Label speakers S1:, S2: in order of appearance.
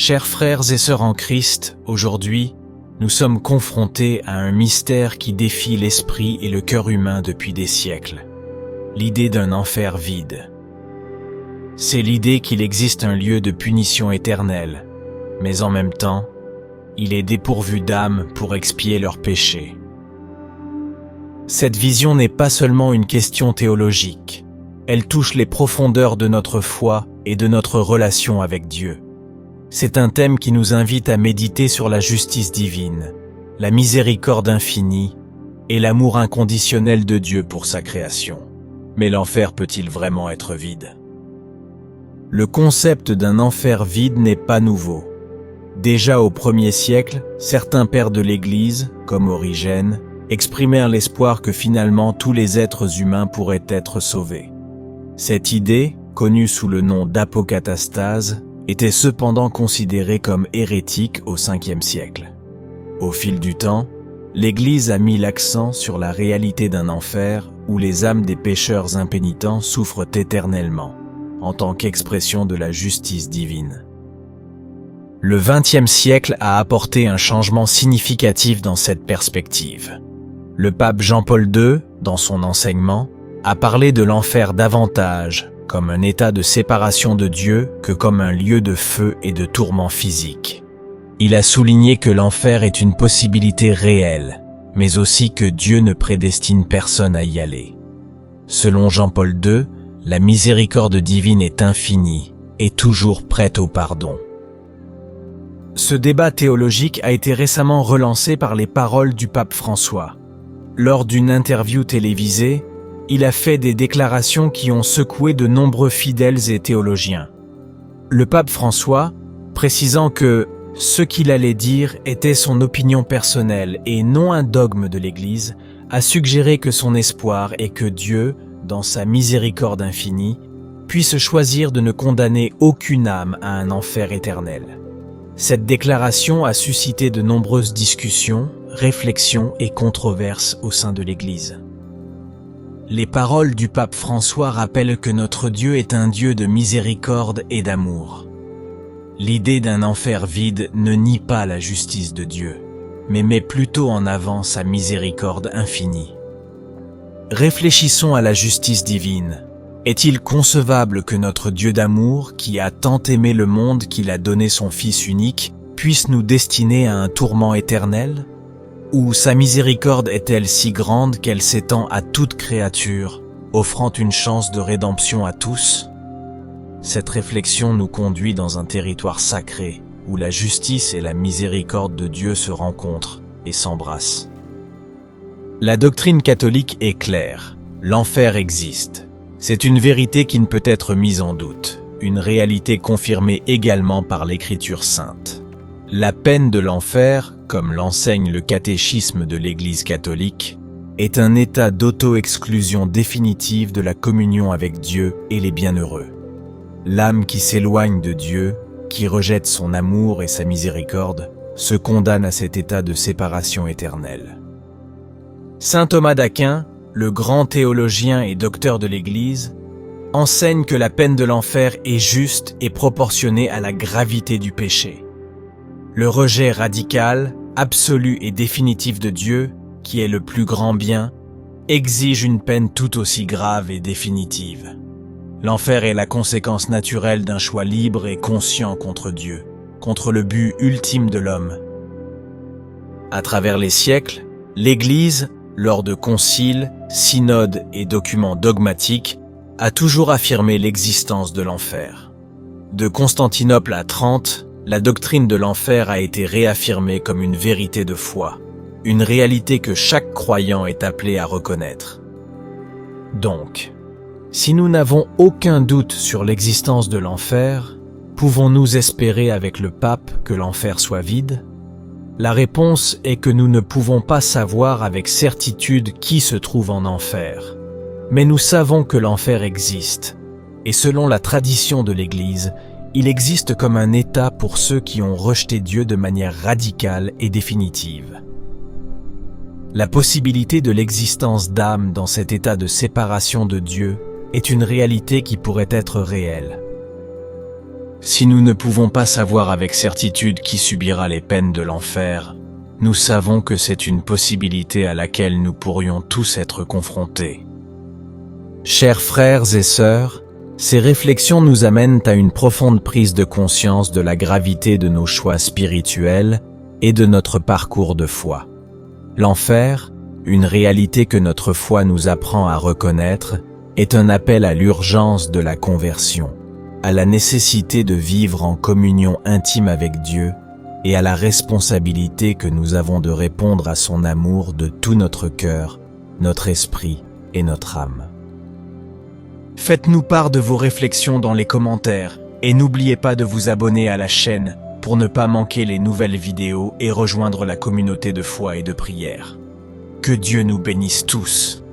S1: Chers frères et sœurs en Christ, aujourd'hui, nous sommes confrontés à un mystère qui défie l'esprit et le cœur humain depuis des siècles. L'idée d'un enfer vide. C'est l'idée qu'il existe un lieu de punition éternelle, mais en même temps, il est dépourvu d'âme pour expier leurs péchés. Cette vision n'est pas seulement une question théologique, elle touche les profondeurs de notre foi et de notre relation avec Dieu. C'est un thème qui nous invite à méditer sur la justice divine, la miséricorde infinie et l'amour inconditionnel de Dieu pour sa création. Mais l'enfer peut-il vraiment être vide? Le concept d'un enfer vide n'est pas nouveau. Déjà au 1er siècle, certains pères de l'Église, comme Origène, exprimèrent l'espoir que finalement tous les êtres humains pourraient être sauvés. Cette idée, connue sous le nom d'apocatastase, était cependant considérée comme hérétique au 5e siècle. Au fil du temps, l'Église a mis l'accent sur la réalité d'un enfer où les âmes des pécheurs impénitents souffrent éternellement, en tant qu'expression de la justice divine. Le 20e siècle a apporté un changement significatif dans cette perspective. Le pape Jean-Paul II, dans son enseignement, a parlé de l'enfer davantage comme un état de séparation de Dieu que comme un lieu de feu et de tourment physique. Il a souligné que l'enfer est une possibilité réelle, mais aussi que Dieu ne prédestine personne à y aller. Selon Jean-Paul II, la miséricorde divine est infinie et toujours prête au pardon. Ce débat théologique a été récemment relancé par les paroles du pape François. Lors d'une interview télévisée, il a fait des déclarations qui ont secoué de nombreux fidèles et théologiens. Le pape François, précisant que ce qu'il allait dire était son opinion personnelle et non un dogme de l'Église, a suggéré que son espoir est que Dieu, dans sa miséricorde infinie, puisse choisir de ne condamner aucune âme à un enfer éternel. Cette déclaration a suscité de nombreuses discussions, réflexions et controverses au sein de l'Église. Les paroles du pape François rappellent que notre Dieu est un Dieu de miséricorde et d'amour. L'idée d'un enfer vide ne nie pas la justice de Dieu, mais met plutôt en avant sa miséricorde infinie. Réfléchissons à la justice divine. Est-il concevable que notre Dieu d'amour, qui a tant aimé le monde qu'il a donné son Fils unique, puisse nous destiner à un tourment éternel? Ou sa miséricorde est-elle si grande qu'elle s'étend à toute créature, offrant une chance de rédemption à tous? Cette réflexion nous conduit dans un territoire sacré, où la justice et la miséricorde de Dieu se rencontrent et s'embrassent. La doctrine catholique est claire, l'enfer existe. C'est une vérité qui ne peut être mise en doute, une réalité confirmée également par l'Écriture sainte. La peine de l'enfer, comme l'enseigne le catéchisme de l'Église catholique, est un état d'auto-exclusion définitive de la communion avec Dieu et les bienheureux. L'âme qui s'éloigne de Dieu, qui rejette son amour et sa miséricorde, se condamne à cet état de séparation éternelle. Saint Thomas d'Aquin, le grand théologien et docteur de l'Église, enseigne que la peine de l'enfer est juste et proportionnée à la gravité du péché. Le rejet radical, absolu et définitif de Dieu, qui est le plus grand bien, exige une peine tout aussi grave et définitive. L'enfer est la conséquence naturelle d'un choix libre et conscient contre Dieu, contre le but ultime de l'homme. À travers les siècles, l'Église, lors de conciles, synodes et documents dogmatiques, a toujours affirmé l'existence de l'enfer. De Constantinople à Trente, la doctrine de l'enfer a été réaffirmée comme une vérité de foi, une réalité que chaque croyant est appelé à reconnaître. Donc, si nous n'avons aucun doute sur l'existence de l'enfer, pouvons-nous espérer avec le pape que l'enfer soit vide? La réponse est que nous ne pouvons pas savoir avec certitude qui se trouve en enfer. Mais nous savons que l'enfer existe, et selon la tradition de l'Église, il existe comme un état pour ceux qui ont rejeté Dieu de manière radicale et définitive. La possibilité de l'existence d'âmes dans cet état de séparation de Dieu est une réalité qui pourrait être réelle. Si nous ne pouvons pas savoir avec certitude qui subira les peines de l'enfer, nous savons que c'est une possibilité à laquelle nous pourrions tous être confrontés. Chers frères et sœurs, ces réflexions nous amènent à une profonde prise de conscience de la gravité de nos choix spirituels et de notre parcours de foi. L'enfer, une réalité que notre foi nous apprend à reconnaître, est un appel à l'urgence de la conversion, à la nécessité de vivre en communion intime avec Dieu et à la responsabilité que nous avons de répondre à son amour de tout notre cœur, notre esprit et notre âme. Faites-nous part de vos réflexions dans les commentaires et n'oubliez pas de vous abonner à la chaîne pour ne pas manquer les nouvelles vidéos et rejoindre la communauté de foi et de prière. Que Dieu nous bénisse tous.